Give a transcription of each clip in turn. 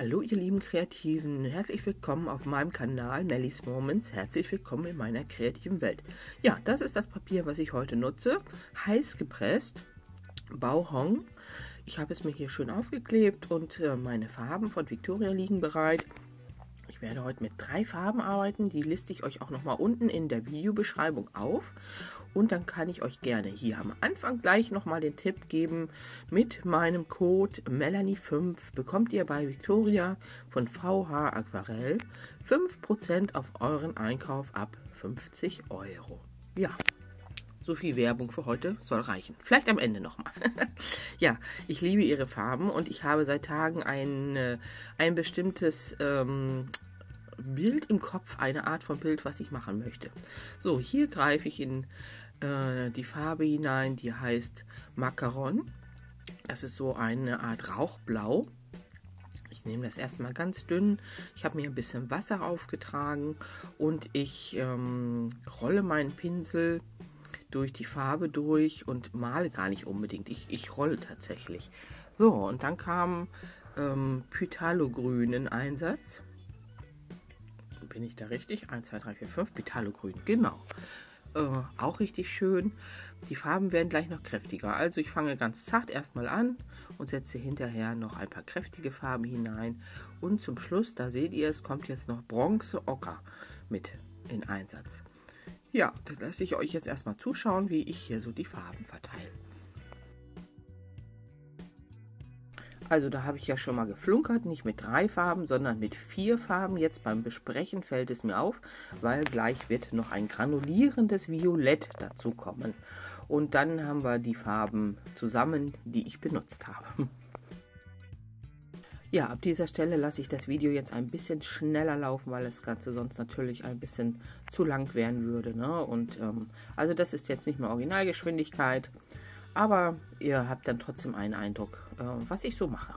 Hallo ihr lieben Kreativen, herzlich willkommen auf meinem Kanal Mellies Moments, herzlich willkommen in meiner kreativen Welt. Ja, das ist das Papier, was ich heute nutze, heiß gepresst, Bauhong. Ich habe es mir hier schön aufgeklebt und meine Farben von Victoria liegen bereit. Ich werde heute mit 3 Farben arbeiten, die liste ich euch auch nochmal unten in der Videobeschreibung auf. Und dann kann ich euch gerne hier am Anfang gleich nochmal den Tipp geben, mit meinem Code Melanie5 bekommt ihr bei Victoria von VH Aquarell 5% auf euren Einkauf ab 50 €. Ja. So viel Werbung für heute soll reichen. Vielleicht am Ende nochmal. Ja, ich liebe ihre Farben und ich habe seit Tagen ein bestimmtes Bild im Kopf, eine Art von Bild, was ich machen möchte. So, hier greife ich in die Farbe hinein, die heißt Macaron. Das ist so eine Art Rauchblau. Ich nehme das erstmal ganz dünn. Ich habe mir ein bisschen Wasser aufgetragen und ich rolle meinen Pinsel durch die Farbe durch und male gar nicht unbedingt. Ich rolle tatsächlich. So, und dann kam Phthalo-Grün in Einsatz. Bin ich da richtig? 1, 2, 3, 4, 5. Phthalo-Grün, genau. Auch richtig schön. Die Farben werden gleich noch kräftiger. Also ich fange ganz zart erstmal an und setze hinterher noch ein paar kräftige Farben hinein. Und zum Schluss, da seht ihr es, kommt jetzt noch Bronze-Ocker mit in Einsatz. Ja, dann lasse ich euch jetzt erstmal zuschauen, wie ich hier so die Farben verteile. Also da habe ich ja schon mal geflunkert, nicht mit 3 Farben, sondern mit 4 Farben. Jetzt beim Besprechen fällt es mir auf, weil gleich wird noch ein granulierendes Violett dazu kommen. Und dann haben wir die Farben zusammen, die ich benutzt habe. Ja, ab dieser Stelle lasse ich das Video jetzt ein bisschen schneller laufen, weil das Ganze sonst natürlich ein bisschen zu lang werden würde, ne? Und also das ist jetzt nicht mehr Originalgeschwindigkeit, aber ihr habt dann trotzdem einen Eindruck, was ich so mache.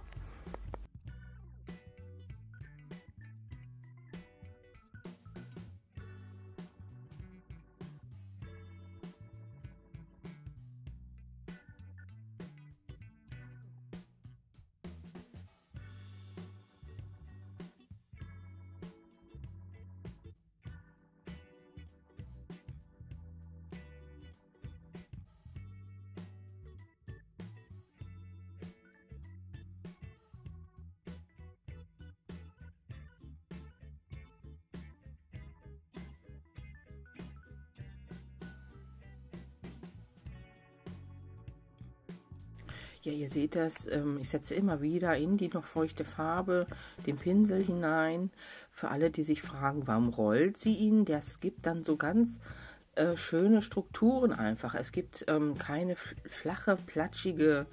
Ja, ihr seht das, ich setze immer wieder in die noch feuchte Farbe den Pinsel hinein. Für alle, die sich fragen, warum rollt sie ihn, das gibt dann so ganz schöne Strukturen einfach. Es gibt keine flache, platschige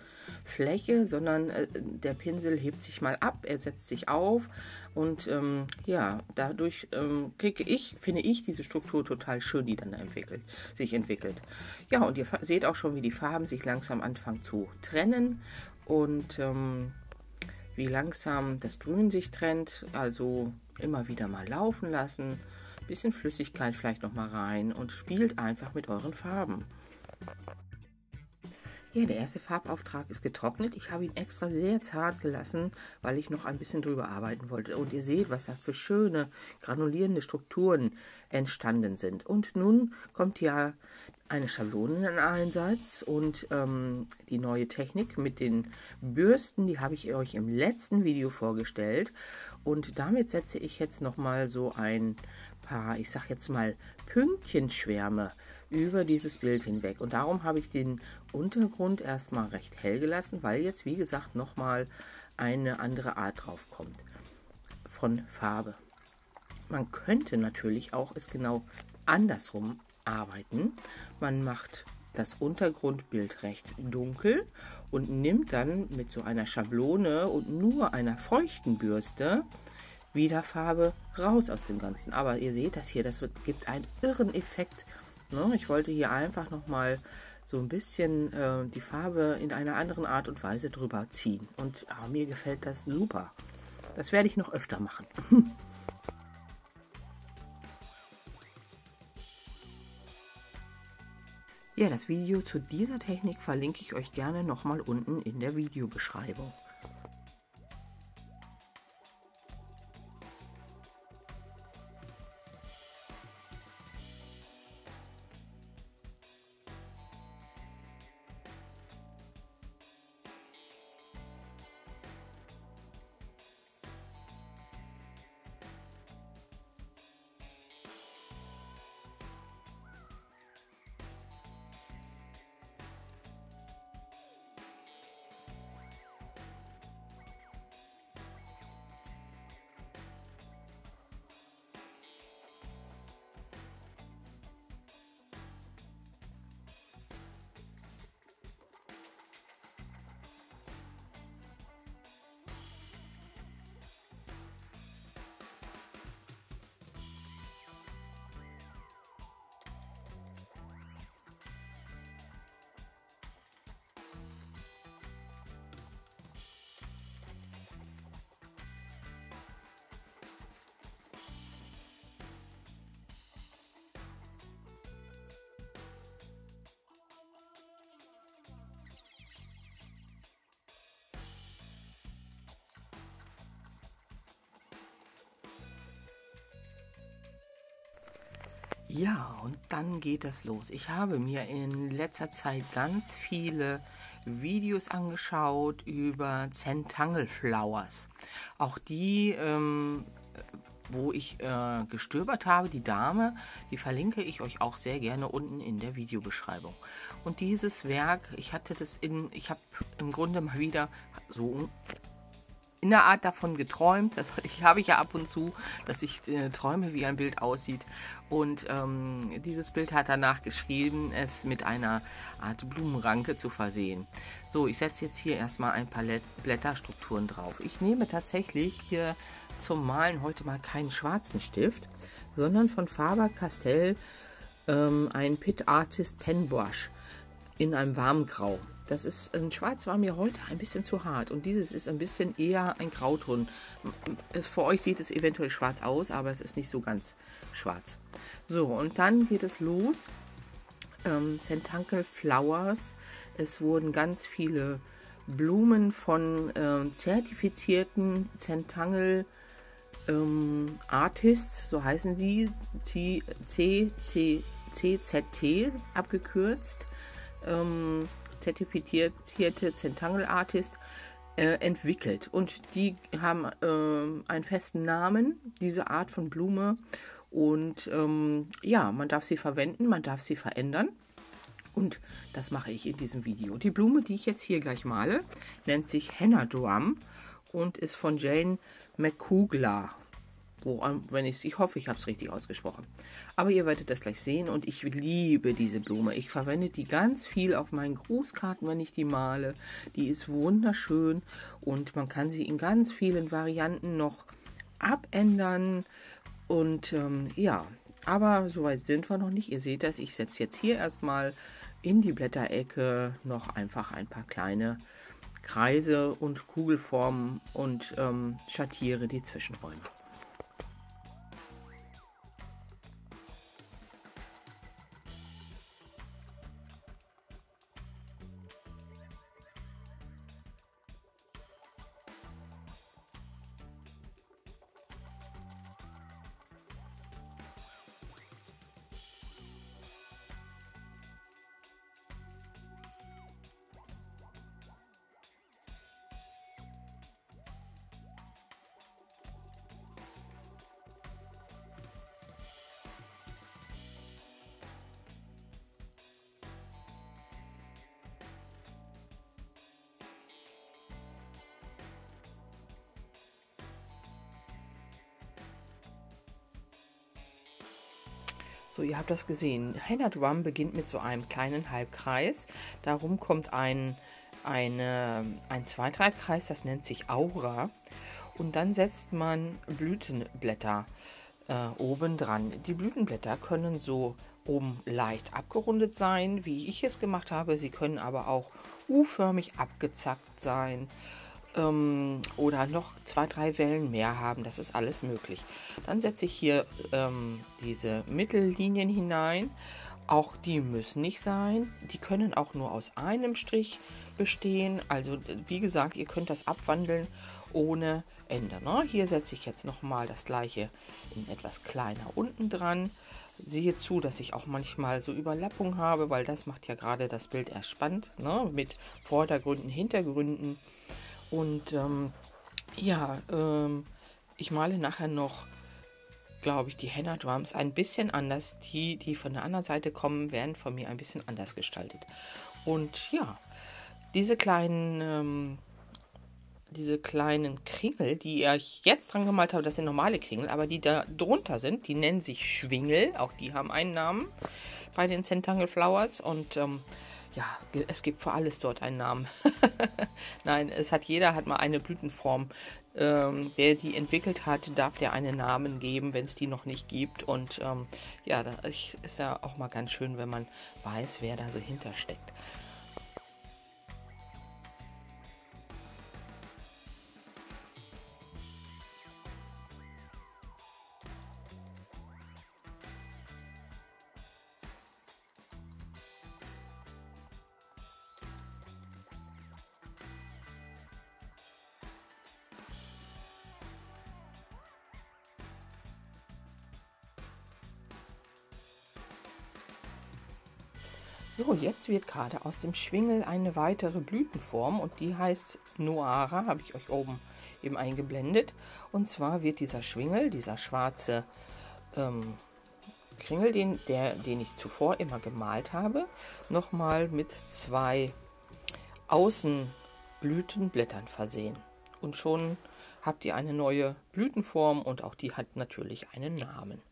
Fläche, sondern der Pinsel hebt sich mal ab, er setzt sich auf und ja, dadurch finde ich diese Struktur total schön, die dann sich entwickelt. Ja, und ihr seht auch schon, wie die Farben sich langsam anfangen zu trennen und wie langsam das Grün sich trennt, also immer wieder mal laufen lassen. Bisschen Flüssigkeit vielleicht noch mal rein und spielt einfach mit euren Farben. Ja, der erste Farbauftrag ist getrocknet. Ich habe ihn extra sehr zart gelassen, weil ich noch ein bisschen drüber arbeiten wollte. Und ihr seht, was da für schöne granulierende Strukturen entstanden sind. Und nun kommt ja eine Schablone in Einsatz und die neue Technik mit den Bürsten, die habe ich euch im letzten Video vorgestellt. Und damit setze ich jetzt noch mal so ein paar, ich sag jetzt mal, Pünktchenschwärme über dieses Bild hinweg. Und darum habe ich den Untergrund erstmal recht hell gelassen, weil jetzt, wie gesagt, nochmal eine andere Art drauf kommt von Farbe. Man könnte natürlich auch es genau andersrum arbeiten. Man macht das Untergrundbild recht dunkel und nimmt dann mit so einer Schablone und nur einer feuchten Bürste wieder Farbe raus aus dem Ganzen. Aber ihr seht das hier, das gibt einen irren Effekt. Ne? Ich wollte hier einfach nochmal so ein bisschen die Farbe in einer anderen Art und Weise drüber ziehen. Und mir gefällt das super. Das werde ich noch öfter machen. Ja, das Video zu dieser Technik verlinke ich euch gerne nochmal unten in der Videobeschreibung. Ja, und dann geht das los. Ich habe mir in letzter Zeit ganz viele Videos angeschaut über Zentangle Flowers. Auch die, wo ich gestöbert habe, die Dame, die verlinke ich euch auch sehr gerne unten in der Videobeschreibung. Und dieses Werk, ich habe im Grunde mal wieder so in der Art davon geträumt. Das habe ich ja ab und zu, dass ich träume, wie ein Bild aussieht. Und dieses Bild hat danach geschrieben, es mit einer Art Blumenranke zu versehen. So, ich setze jetzt hier erstmal ein paar Blätterstrukturen drauf. Ich nehme tatsächlich hier zum Malen heute mal keinen schwarzen Stift, sondern von Faber-Castell ein Pit Artist Pen Brush in einem warmen Grau. Das ist ein Schwarz, war mir heute ein bisschen zu hart und dieses ist ein bisschen eher ein Grauton. Für euch sieht es eventuell schwarz aus, aber es ist nicht so ganz schwarz. So, und dann geht es los. Zentangle Flowers. Es wurden ganz viele Blumen von zertifizierten Zentangle Artists, so heißen sie, CZT abgekürzt, zertifizierte Zentangle Artist entwickelt. Und die haben einen festen Namen, diese Art von Blume. Und ja, man darf sie verwenden, man darf sie verändern. Und das mache ich in diesem Video. Die Blume, die ich jetzt hier gleich male, nennt sich Henna Drum und ist von Jane McCouglar. Ich hoffe, ich habe es richtig ausgesprochen. Aber ihr werdet das gleich sehen und ich liebe diese Blume. Ich verwende die ganz viel auf meinen Grußkarten, wenn ich die male. Die ist wunderschön und man kann sie in ganz vielen Varianten noch abändern. Und ja, aber soweit sind wir noch nicht. Ihr seht das, ich setze jetzt hier erstmal in die Blätterecke noch einfach ein paar kleine Kreise und Kugelformen und schattiere die Zwischenräume. So, ihr habt das gesehen. Henna Drum beginnt mit so einem kleinen Halbkreis. Darum kommt ein Zweitreibkreis, das nennt sich Aura. Und dann setzt man Blütenblätter oben dran. Die Blütenblätter können so oben leicht abgerundet sein, wie ich es gemacht habe. Sie können aber auch U-förmig abgezackt sein. Oder noch 2, 3 Wellen mehr haben, das ist alles möglich. Dann setze ich hier diese Mittellinien hinein. Auch die müssen nicht sein. Die können auch nur aus einem Strich bestehen. Also wie gesagt, ihr könnt das abwandeln ohne Ende. Ne? Hier setze ich jetzt nochmal das gleiche in etwas kleiner unten dran. Sehe zu, dass ich auch manchmal so Überlappung habe, weil das macht ja gerade das Bild erst spannend, ne? Mit Vordergründen, Hintergründen. Und ja, ich male nachher noch, glaube ich, die Henna Drums ein bisschen anders. Die von der anderen Seite kommen, werden von mir ein bisschen anders gestaltet. Und ja, diese kleinen Kringel, die ich jetzt dran gemalt habe, das sind normale Kringel, aber die da drunter sind, die nennen sich Schwingel. Auch die haben einen Namen bei den Zentangle Flowers. Und ja, es gibt für alles dort einen Namen. Nein, jeder hat mal eine Blütenform. Der die entwickelt hat, darf der einen Namen geben, wenn es die noch nicht gibt. Und ja, ist ja auch mal ganz schön, wenn man weiß, wer da so hintersteckt. So, jetzt wird gerade aus dem Schwingel eine weitere Blütenform und die heißt Noara, habe ich euch oben eben eingeblendet. Und zwar wird dieser Schwingel, dieser schwarze Kringel, den ich zuvor immer gemalt habe, nochmal mit 2 Außenblütenblättern versehen. Und schon habt ihr eine neue Blütenform und auch die hat natürlich einen Namen.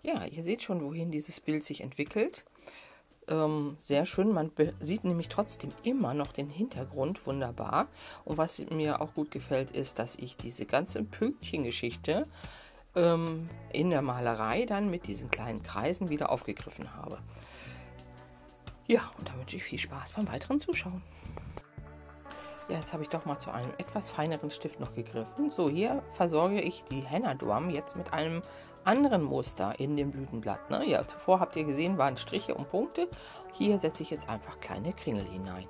Ja, ihr seht schon, wohin dieses Bild sich entwickelt. Sehr schön, man sieht nämlich trotzdem immer noch den Hintergrund wunderbar. Und was mir auch gut gefällt, ist, dass ich diese ganze Pünktchengeschichte in der Malerei dann mit diesen kleinen Kreisen wieder aufgegriffen habe. Ja, und da wünsche ich viel Spaß beim weiteren Zuschauen. Ja, jetzt habe ich doch mal zu einem etwas feineren Stift noch gegriffen. So, hier versorge ich die Henna Drum jetzt mit einem anderen Muster in dem Blütenblatt. Ne? Ja, zuvor habt ihr gesehen, waren Striche und Punkte. Hier setze ich jetzt einfach kleine Kringel hinein.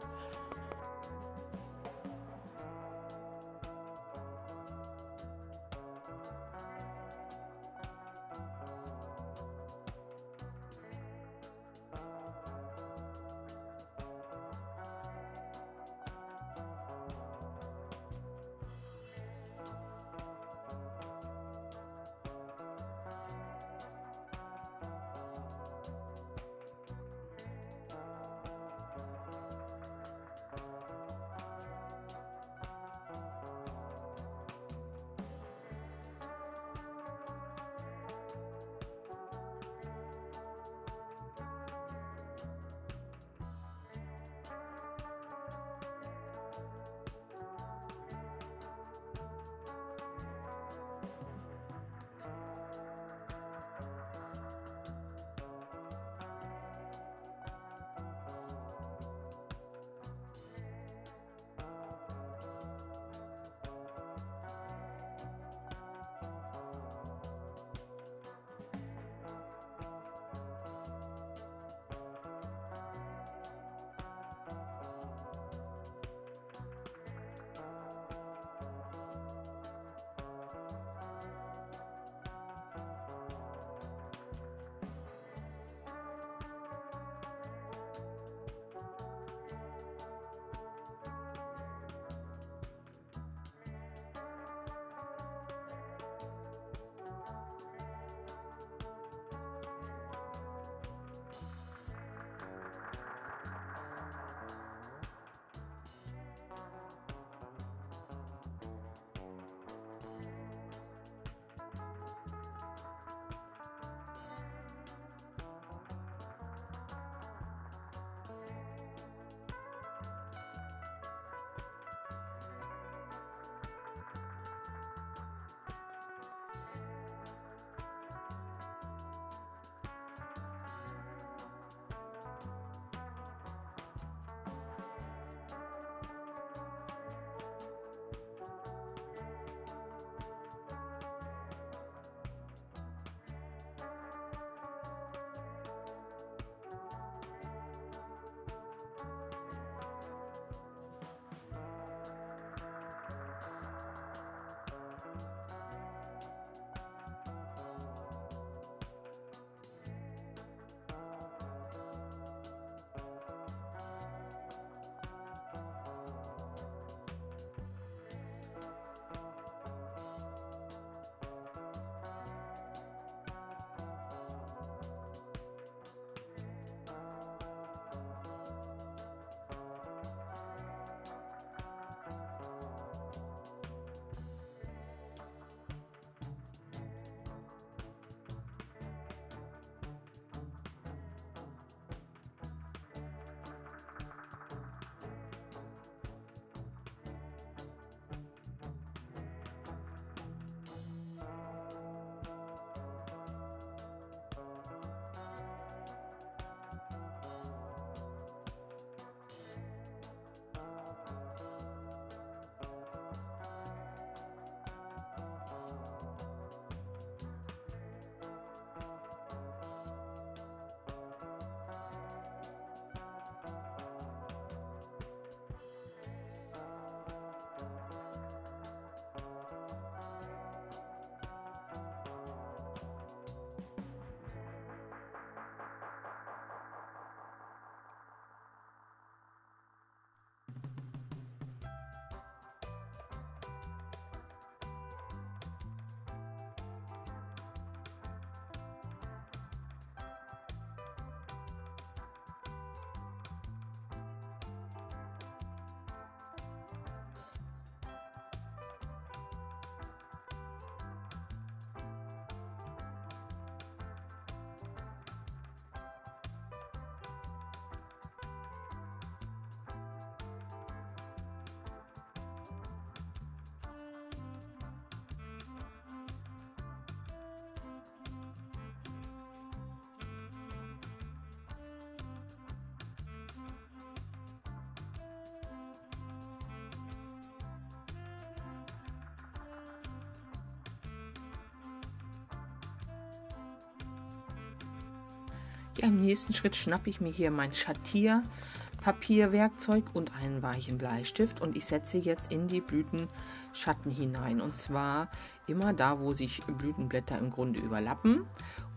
Ja, im nächsten Schritt schnappe ich mir hier mein Schattierpapierwerkzeug und einen weichen Bleistift und ich setze jetzt in die Blütenschatten hinein. Und zwar immer da, wo sich Blütenblätter im Grunde überlappen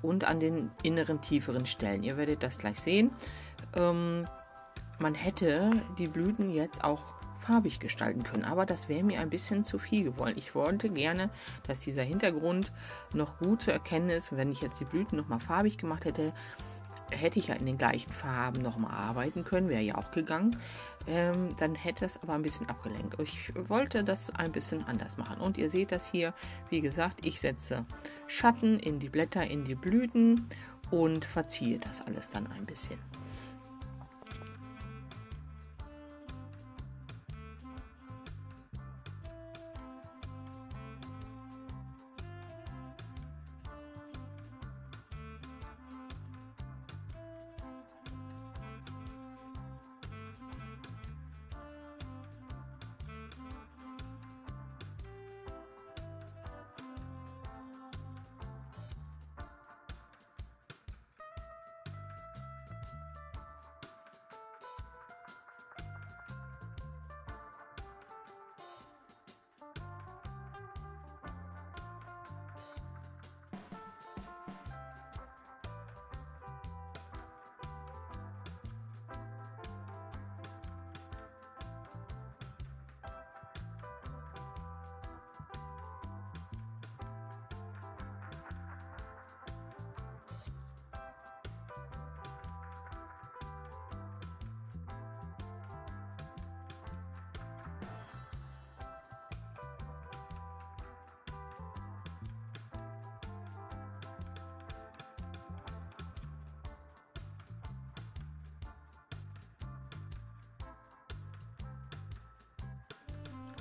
und an den inneren, tieferen Stellen. Ihr werdet das gleich sehen. Man hätte die Blüten jetzt auch farbig gestalten können, aber das wäre mir ein bisschen zu viel gewollt. Ich wollte gerne, dass dieser Hintergrund noch gut zu erkennen ist. Wenn ich jetzt die Blüten nochmal farbig gemacht hätte, hätte ich ja in den gleichen Farben nochmal arbeiten können, wäre ja auch gegangen. Dann hätte es aber ein bisschen abgelenkt. Ich wollte das ein bisschen anders machen. Und ihr seht das hier, wie gesagt, ich setze Schatten in die Blätter, in die Blüten und verziehe das alles dann ein bisschen.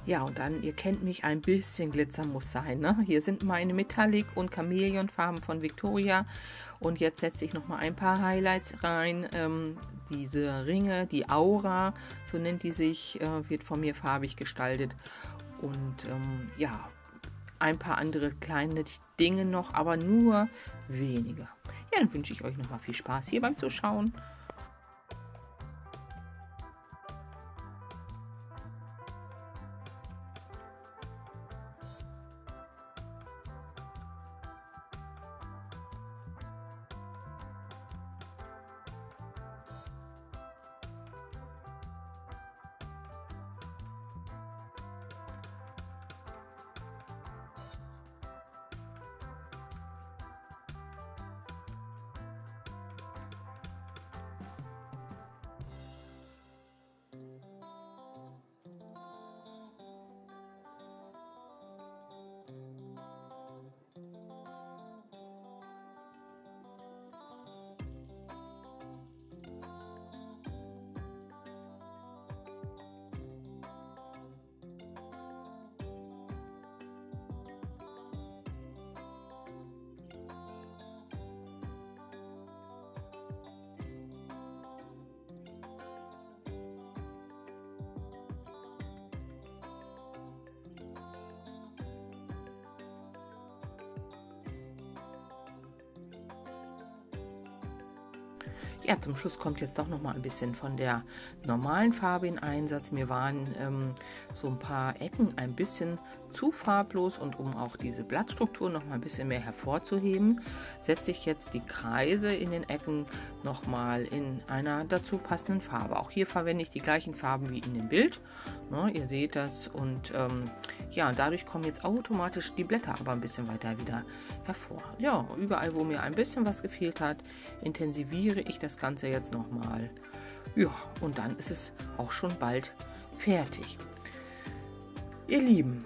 Ja, und dann, ihr kennt mich, ein bisschen Glitzer muss sein, ne? Hier sind meine Metallic- und Chamäleonfarben von Victoria. Und jetzt setze ich noch mal ein paar Highlights rein. Diese Ringe, die Aura, so nennt die sich, wird von mir farbig gestaltet. Und ja, ein paar andere kleine Dinge noch, aber nur wenige. Ja, dann wünsche ich euch noch mal viel Spaß hier beim Zuschauen. Ja, zum Schluss kommt jetzt doch noch mal ein bisschen von der normalen Farbe in Einsatz. Mir waren so ein paar Ecken ein bisschen zu farblos und um auch diese Blattstruktur noch mal ein bisschen mehr hervorzuheben, setze ich jetzt die Kreise in den Ecken noch mal in einer dazu passenden Farbe. Auch hier verwende ich die gleichen Farben wie in dem Bild. Ne, ihr seht das und ja, dadurch kommen jetzt automatisch die Blätter aber ein bisschen weiter wieder hervor. Ja, überall, wo mir ein bisschen was gefehlt hat, intensiviere ich das Ganze jetzt noch mal. Ja, und dann ist es auch schon bald fertig. Ihr Lieben,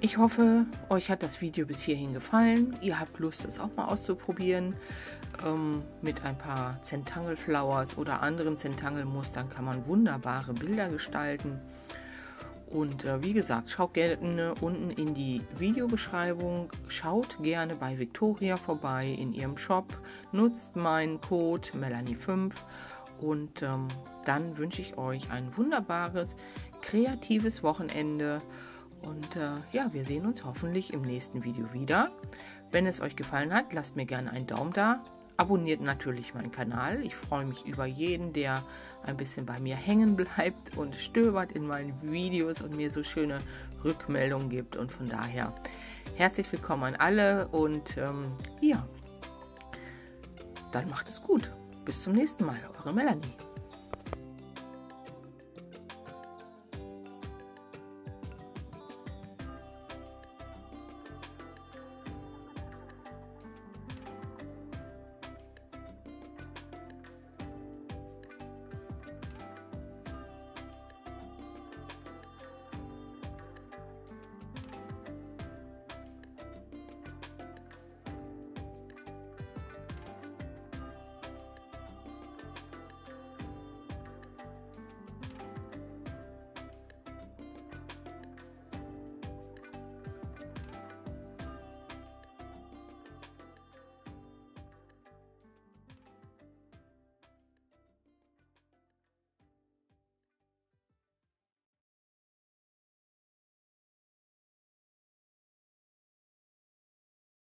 ich hoffe, euch hat das Video bis hierhin gefallen. Ihr habt Lust, es auch mal auszuprobieren. Mit ein paar Zentangle Flowers oder anderen Zentangle Mustern kann man wunderbare Bilder gestalten. Und wie gesagt, schaut gerne unten in die Videobeschreibung. Schaut gerne bei Victoria vorbei in ihrem Shop. Nutzt meinen Code Melanie5 und dann wünsche ich euch ein wunderbares, kreatives Wochenende. Und ja, wir sehen uns hoffentlich im nächsten Video wieder. Wenn es euch gefallen hat, lasst mir gerne einen Daumen da. abonniert natürlich meinen Kanal. Ich freue mich über jeden, der ein bisschen bei mir hängen bleibt und stöbert in meinen Videos und mir so schöne Rückmeldungen gibt. Und von daher herzlich willkommen an alle und ja, dann macht es gut. Bis zum nächsten Mal, eure Melanie.